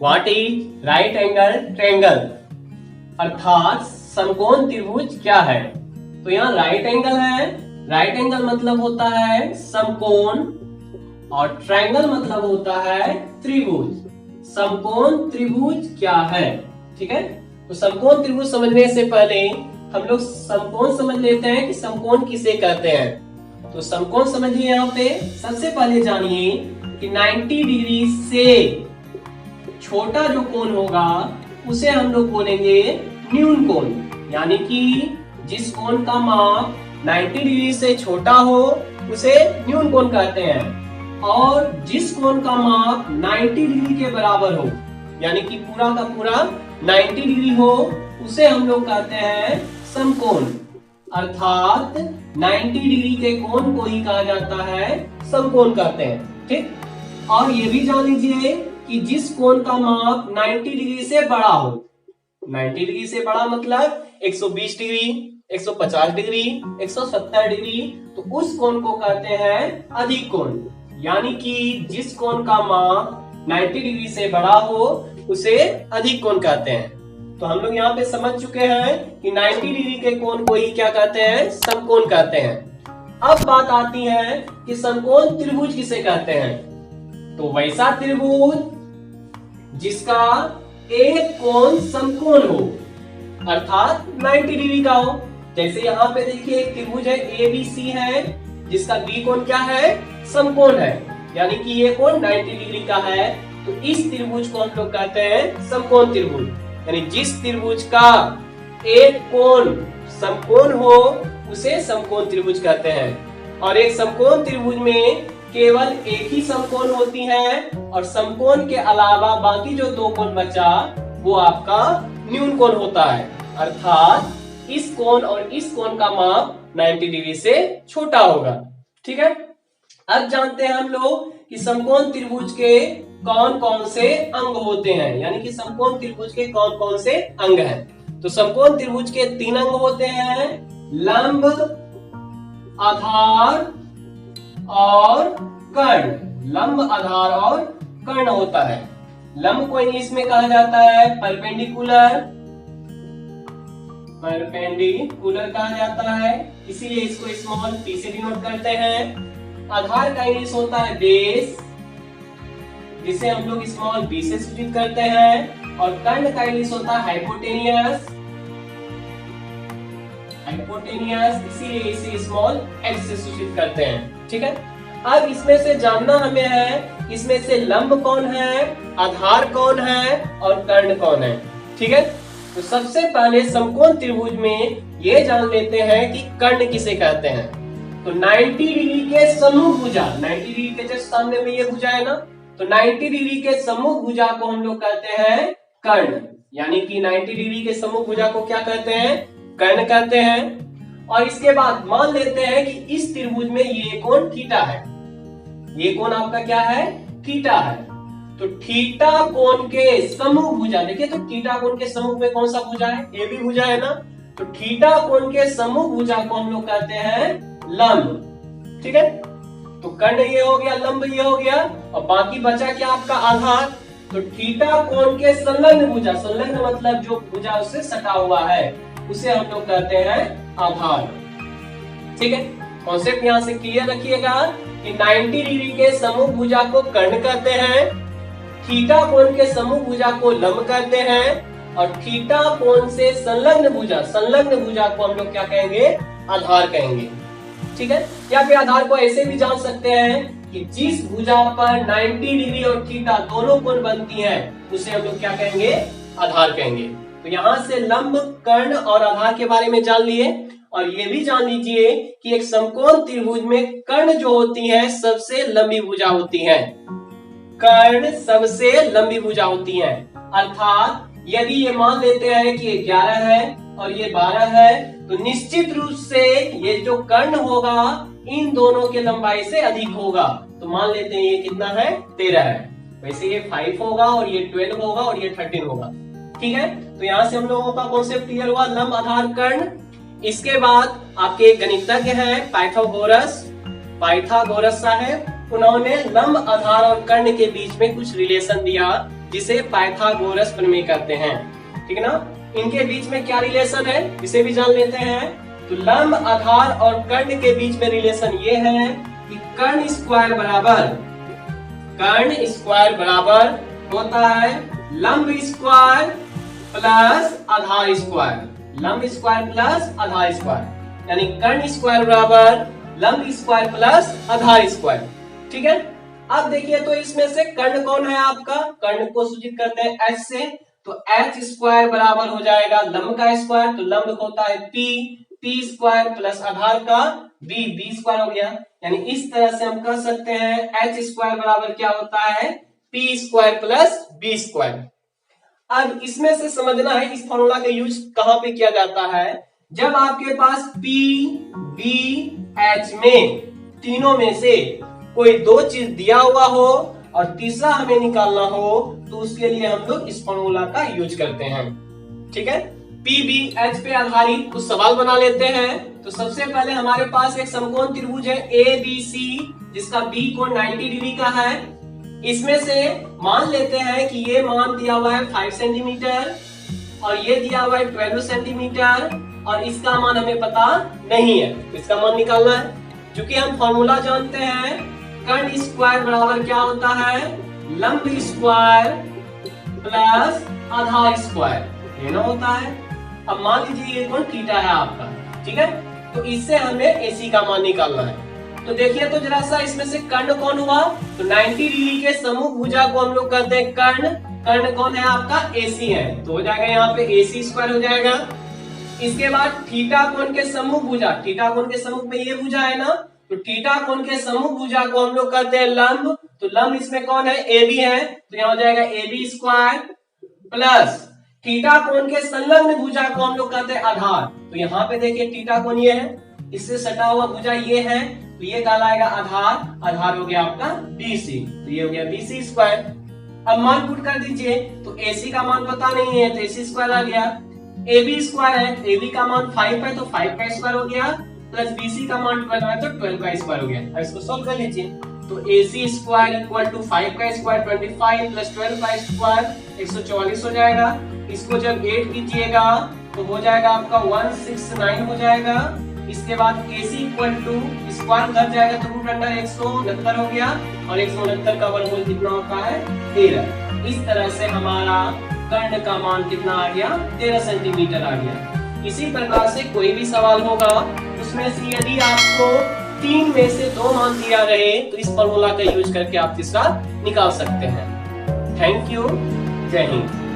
What is right angle triangle, अर्थात समकोण त्रिभुज क्या है। तो यहाँ राइट एंगल है, राइट एंगल मतलब होता है समकोण, और ट्रायंगल मतलब होता है त्रिभुज। समकोण त्रिभुज क्या है, ठीक है। तो समकोण त्रिभुज समझने से पहले हम लोग समकोण समझ लेते हैं कि समकोण किसे कहते हैं। तो समकोण समझिए, यहाँ पे सबसे पहले जानिए कि 90 डिग्री से छोटा जो कोण होगा उसे हम लोग बोलेंगे न्यून कोण, यानी कि जिस कोण का माप 90 डिग्री से छोटा हो उसे न्यून कोण कहते हैं, और जिस कोण का माप 90 डिग्री के बराबर हो, यानी कि पूरा का पूरा 90 डिग्री हो, उसे हम लोग कहते हैं समकोण। अर्थात 90 डिग्री के कोण को ही कहा जाता है समकोण कहते हैं, ठीक। और ये भी जान लीजिए कि जिस कोण का माप 90 डिग्री से बड़ा हो, 90 डिग्री से बड़ा मतलब 120 डिग्री, 150 डिग्री, 170 डिग्री, तो उस कोण को कहते हैं अधिक कोण। यानी कि जिस कोण का माप 90 डिग्री से बड़ा हो उसे अधिक कोण कहते हैं। तो हम लोग यहाँ पे समझ चुके हैं कि 90 डिग्री के कोण को ही क्या कहते हैं, समकोण कहते हैं। अब बात आती है कि समकोण त्रिभुज किसे कहते हैं। तो वैसा त्रिभुज जिसका एक कोण समकोण हो, अर्थात 90 डिग्री का हो। जैसे यहाँ पे देखिए एक त्रिभुज है ABC है, जिसका बी कोण क्या है, समकोण है, यानी कि ये कोण 90 डिग्री का है। तो इस त्रिभुज को हम लोग कहते हैं समकोण त्रिभुज। यानी जिस त्रिभुज का एक कोण समकोण हो उसे समकोण त्रिभुज कहते हैं। और एक समकोण त्रिभुज में केवल एक ही समकोण होती है, और समकोण के अलावा बाकी जो दो कोण बचा वो आपका न्यून कोण होता है। अर्थात इस कोण और इस कोण का माप 90 डिग्री से छोटा होगा, ठीक है। अब जानते हैं हम लोग कि समकोण त्रिभुज के कौन कौन से अंग होते हैं, यानी कि समकोण त्रिभुज के कौन कौन से अंग हैं। तो समकोण त्रिभुज के 3 अंग होते हैं, लंब, आधार और कर्ण। लंब, आधार और कर्ण होता है। लंब को इंग्लिश में कहा जाता है परपेंडिकुलर, परपेंडिकुलर कहा जाता है, इसीलिए इसको स्मॉल p से डिनोट करते हैं। आधार का इंग्लिश होता है बेस, जिसे हम लोग स्मॉल b से सूचित करते हैं। और कर्ण का इंग्लिश होता है हाइपोटेनियस, हाइपोटेनियस, इसीलिए इसे स्मॉल h से सूचित करते हैं, ठीक है। अब इसमें से जानना हमें है, इसमें से लंब कौन है, आधार कौन है और कर्ण कौन है, ठीक है। तो सबसे पहले समकोण त्रिभुज में ये जान लेते हैं कि कर्ण किसे कहते हैं। तो 90 डिग्री के सम्मुख भुजा, 90 डिग्री के जस्ट सामने में ये भुजा है ना, तो 90 डिग्री के सम्मुख भुजा को हम लोग कहते हैं कर्ण। यानी कि 90 डिग्री के सम्मुख भुजा को क्या कहते हैं, कर्ण कहते हैं। और इसके बाद मान लेते हैं कि इस त्रिभुज में ये कोण थीटा है, ये कोण आपका क्या है, थीटा है। तो थीटा कोण के सम्मुख भुजा, देखिए तो थीटा कोण के सम्मुख में कौन सा भुजा है, ए बी भुजा है ना, तो थीटा कोण के सम्मुख भुजा को हम लोग कहते हैं लंब, ठीक है। तो कर्ण ये हो गया, लंब ये हो गया, और बाकी बचा क्या आपका आधार। तो थीटा कोण के संलग्न भुजा, संलग्न मतलब जो भुजा उससे सटा हुआ है, उसे हम लोग कहते हैं आधार, ठीक है। कॉन्सेप्ट यहाँ से क्लियर रखिएगा कि 90 डिग्री के सम्मुख भुजा को कर्ण कहते हैं, थीटा कोण के सम्मुख भुजा को लंब कहते हैं, और थीटा कोण से संलग्न भुजा को हम लोग क्या कहेंगे, आधार कहेंगे, ठीक है। या फिर आधार को ऐसे भी जान सकते हैं कि जिस भुजा पर 90 डिग्री और थीटा दोनों कोण बनती हैं उसे हम लोग क्या कहेंगे, आधार कहेंगे। तो यहाँ से लंब, कर्ण और आधार के बारे में जान लिए। और ये भी जान लीजिए कि एक समकोण त्रिभुज में कर्ण जो होती है सबसे लंबी भुजा होती है, कर्ण सबसे लंबी भुजा होती है। अर्थात यदि ये मान लेते हैं कि ये 11 है और ये 12 है, तो निश्चित रूप से ये जो कर्ण होगा इन दोनों के लंबाई से अधिक होगा। तो मान लेते हैं ये कितना है, 13 है। वैसे ये 5 होगा और ये 12 होगा और ये 13 होगा, ठीक है। तो यहाँ से हम लोगों का कॉन्सेप्ट क्लियर हुआ, लंब, आधार, कर्ण। इसके बाद आपके गणितज्ञ हैं पाइथागोरस साहब, उन्होंने लंब, आधार और कर्ण के बीच में कुछ रिलेशन दिया जिसे पाइथागोरस प्रमेय कहते हैं। ठीक है ना। इनके बीच में क्या रिलेशन है इसे भी जान लेते हैं। तो लंब, आधार और कर्ण के बीच में रिलेशन ये है कि कर्ण स्क्वायर बराबर होता है लंब स्क्वायर प्लस आधार स्क्वायर। लंब स्क्वायर प्लस आधार स्क्वायर, यानी कर्ण स्क्वायर बराबर लंब स्क्वायर प्लस आधार स्क्वायर। ठीक है। अब देखिए तो इसमें से कर्ण कौन है आपका, कर्ण को सूचित करते हैं एच से। तो एच स्क्वायर बराबर हो जाएगा लंब का स्क्वायर, तो लंब होता है पी स्क्वायर प्लस आधार का बी स्क्वायर हो गया। यानी इस तरह से हम कह सकते हैं एच स्क्वायर बराबर क्या होता है, P square plus B square. अब इसमें से समझना है इस फॉर्मूला का यूज कहां पे किया जाता है, जब आपके पास पी बी एच में तीनों में से कोई दो चीज दिया हुआ हो और तीसरा हमें निकालना हो, तो उसके लिए हम लोग इस फॉर्मूला का यूज करते हैं। ठीक है। पी बी एच पे आधारित कुछ सवाल बना लेते हैं। तो सबसे पहले हमारे पास एक समकोण त्रिभुज है ए बी सी, जिसका बी कोण 90 डिग्री का है। इसमें से मान लेते हैं कि ये मान दिया हुआ है 5 सेंटीमीटर और ये दिया हुआ है 12 सेंटीमीटर और इसका मान हमें पता नहीं है, इसका मान निकालना है। क्योंकि हम फॉर्मूला जानते हैं कर्ण स्क्वायर बराबर क्या होता है, लंब स्क्वायर प्लस आधार स्क्वायर लेना होता है। अब मान लीजिए ये कोण थीटा है आपका, ठीक है। तो इससे हमें एसी का मान निकालना है। तो देखिए तो जरा सा इसमें से कर्ण कौन हुआ, तो 90 डिग्री के समूह भुजा को हम लोग कहते हैं कर्ण। कर्ण कौन है आपका, एसी है, तो हो जाएगा यहाँ पे एसी स्क्वायर हो जाएगा। इसके बाद थीटा कोण के समूह भुजा, थीटा कोण के समूह में ये भुजा है ना, तो थीटा कोण के समूह भुजा को हम लोग कहते हैं लंब। तो लंब इसमें कौन है, ए बी है, तो यहाँ हो जाएगा A B square plus theta कोण के संलग्न भुजा को हम लोग कहते हैं आधार। तो यहाँ पे देखिए थीटा कोण ये है, इससे सटा हुआ भुजा ये है, तो ये कहलाएगा आधार। आधार हो गया आपका BC, तो ये हो गया BC स्क्वायर। अब मान पुट कर दीजिए, तो AC का मान पता नहीं है तो AC स्क्वायर आ गया। AB स्क्वायर है, AB का मान 5 है तो 5 का स्क्वायर हो गया, प्लस BC का मान 12 है तो 12 का स्क्वायर हो गया। अब इसको सॉल्व कर लीजिए, तो AC स्क्वायर इक्वल टू 5 का स्क्वायर 25 प्लस 12 का स्क्वायर 144 हो जाएगा। इसको जब 8 कीजिएगा तो हो जाएगा आपका 169 हो जाएगा। इसके बाद AC इक्वल टू स्क्वायर घट जाएगा तो रूट अंडर 169 हो गया और 169 का वर्गमूल कितना होता है, 13। इस तरह से हमारा कर्ण का मान कितना आ गया, 13 सेंटीमीटर आ गया। इसी प्रकार से कोई भी सवाल होगा उसमें से यदि आपको 3 में से 2 मान दिया रहे तो इस फॉर्मूला का यूज करके आप तीसरा निकाल सकते हैं। थैंक यू, जय हिंद।